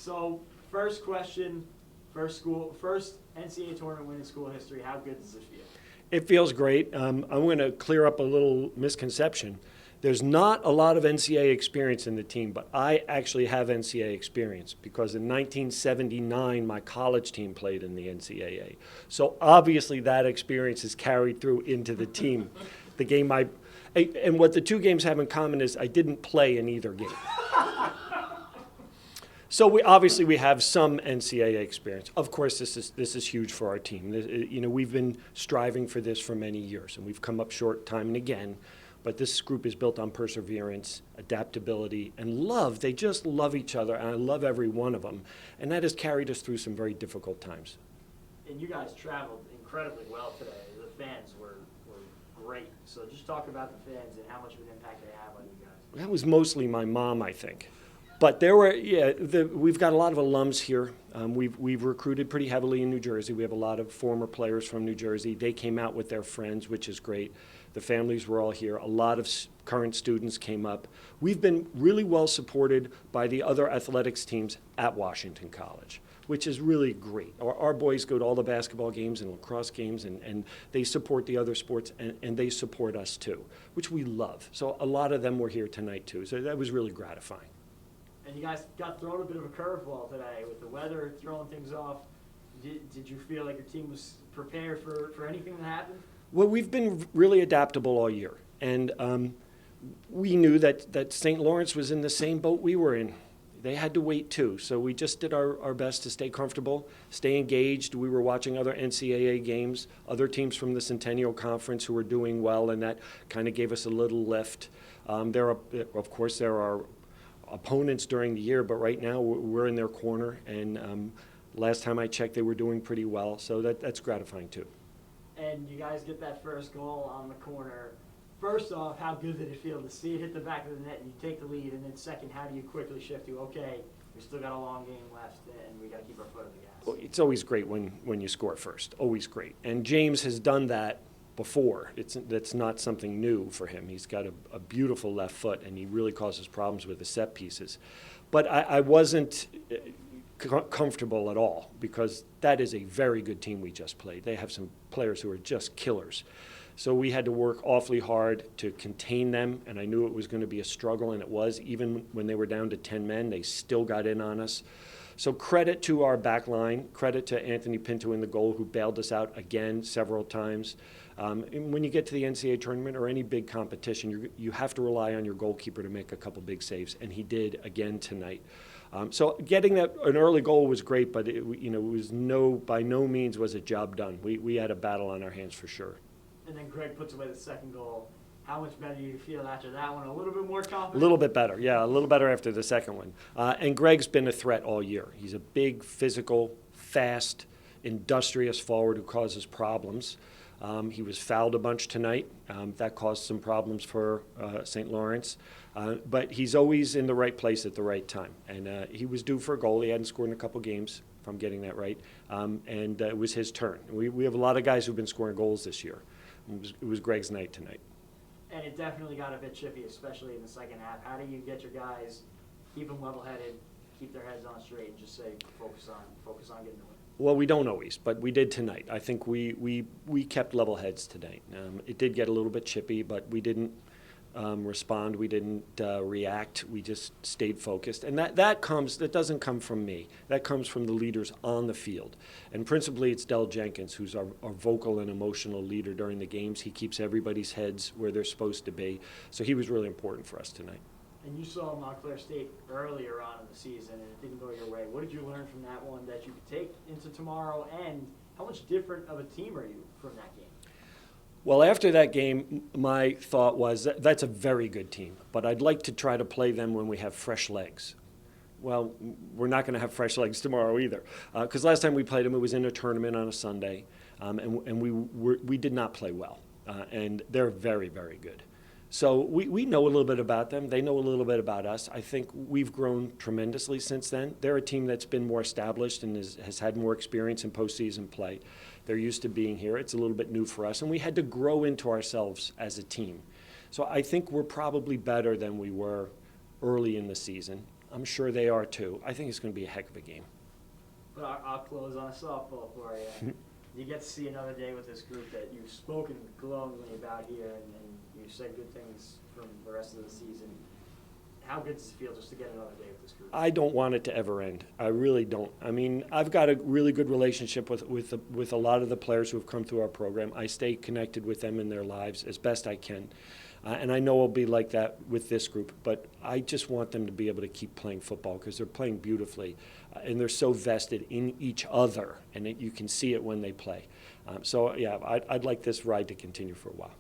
So, first question, first NCAA tournament win in school history. How good does it feel? It feels great. I'm going to clear up a little misconception. There's not a lot of NCAA experience in the team, but I actually have NCAA experience because in 1979, my college team played in the NCAA. So obviously that experience is carried through into the team. The game and what the two games have in common is I didn't play in either game. So we have some NCAA experience. Of course, this is huge for our team. We've been striving for this for many years, and we've come up short time and again. But this group is built on perseverance, adaptability, and love. They just love each other, and I love every one of them. And that has carried us through some very difficult times. And you guys traveled incredibly well today. The fans were great. So just talk about the fans and how much of an impact they have on you guys. That was mostly my mom, I think. But we've got a lot of alums here. We've recruited pretty heavily in New Jersey. We have a lot of former players from New Jersey. They came out with their friends, which is great. The families were all here. A lot of current students came up. We've been really well supported by the other athletics teams at Washington College, which is really great. Our boys go to all the basketball games and lacrosse games, and they support the other sports, and they support us too, which we love. So a lot of them were here tonight too, so that was really gratifying. And you guys got thrown a bit of a curveball today with the weather throwing things off. Did you feel like your team was prepared for anything that happened? Well, we've been really adaptable all year, and we knew that St. Lawrence was in the same boat we were in. They had to wait too, so we just did our best to stay comfortable, stay engaged. We were watching other NCAA games, other teams from the Centennial Conference who were doing well, and that kind of gave us a little lift. Of course, there are opponents during the year, but right now we're in their corner, and last time I checked, they were doing pretty well, so that's gratifying too. And you guys get that first goal on the corner. First off, how good did it feel to see it hit the back of the net and you take the lead? And then second, how do you quickly shift to, okay, we still got a long game left and we got to keep our foot on the gas? Well, it's always great when you score first, always great. And James has done that before. That's not something new for him. He's got a beautiful left foot, and he really causes problems with the set pieces. But I wasn't comfortable at all because that is a very good team we just played. They have some players who are just killers. So we had to work awfully hard to contain them, and I knew it was going to be a struggle, and it was. Even when they were down to 10 men, they still got in on us. So credit to our back line, credit to Anthony Pinto in the goal, who bailed us out again several times. And when you get to the NCAA tournament or any big competition, you have to rely on your goalkeeper to make a couple big saves, and he did again tonight. So getting an early goal was great, but it was by no means was a job done. We had a battle on our hands for sure. And then Greg puts away the second goal. How much better do you feel after that one? A little bit more confident? A little bit better, yeah, a little better after the second one. And Greg's been a threat all year. He's a big, physical, fast, industrious forward who causes problems. He was fouled a bunch tonight. That caused some problems for St. Lawrence. But he's always in the right place at the right time. And he was due for a goal. He hadn't scored in a couple games, if I'm getting that right. And it was his turn. We have a lot of guys who've been scoring goals this year. It was Greg's night tonight. And it definitely got a bit chippy, especially in the second half. How do you get your guys, keep them level-headed, keep their heads on straight, and just say focus on getting the win? Well, we don't always, but we did tonight. I think we kept level heads tonight. It did get a little bit chippy, but we didn't respond. We didn't react. We just stayed focused. And that doesn't come from me. That comes from the leaders on the field. And principally, it's Del Jenkins, who's our vocal and emotional leader during the games. He keeps everybody's heads where they're supposed to be. So he was really important for us tonight. And you saw Montclair State earlier on in the season, and it didn't go your way. What did you learn from that one that you could take into tomorrow? And how much different of a team are you from that game? Well, after that game, my thought was that's a very good team, but I'd like to try to play them when we have fresh legs. Well, we're not going to have fresh legs tomorrow either, because last time we played them, it was in a tournament on a Sunday, and we did not play well, and they're very, very good. So we know a little bit about them. They know a little bit about us. I think we've grown tremendously since then. They're a team that's been more established and has had more experience in postseason play. They're used to being here. It's a little bit new for us, and we had to grow into ourselves as a team. So I think we're probably better than we were early in the season. I'm sure they are too. I think it's going to be a heck of a game. But I'll close on a softball for you. You get to see another day with this group that you've spoken glowingly about here, and you've said good things from the rest of the season. How good does it feel just to get another day with this group? I don't want it to ever end. I really don't. I mean, I've got a really good relationship with a lot of the players who have come through our program. I stay connected with them in their lives as best I can. And I know it'll be like that with this group, but I just want them to be able to keep playing football because they're playing beautifully, and they're so vested in each other, and you can see it when they play. So, yeah, I'd like this ride to continue for a while.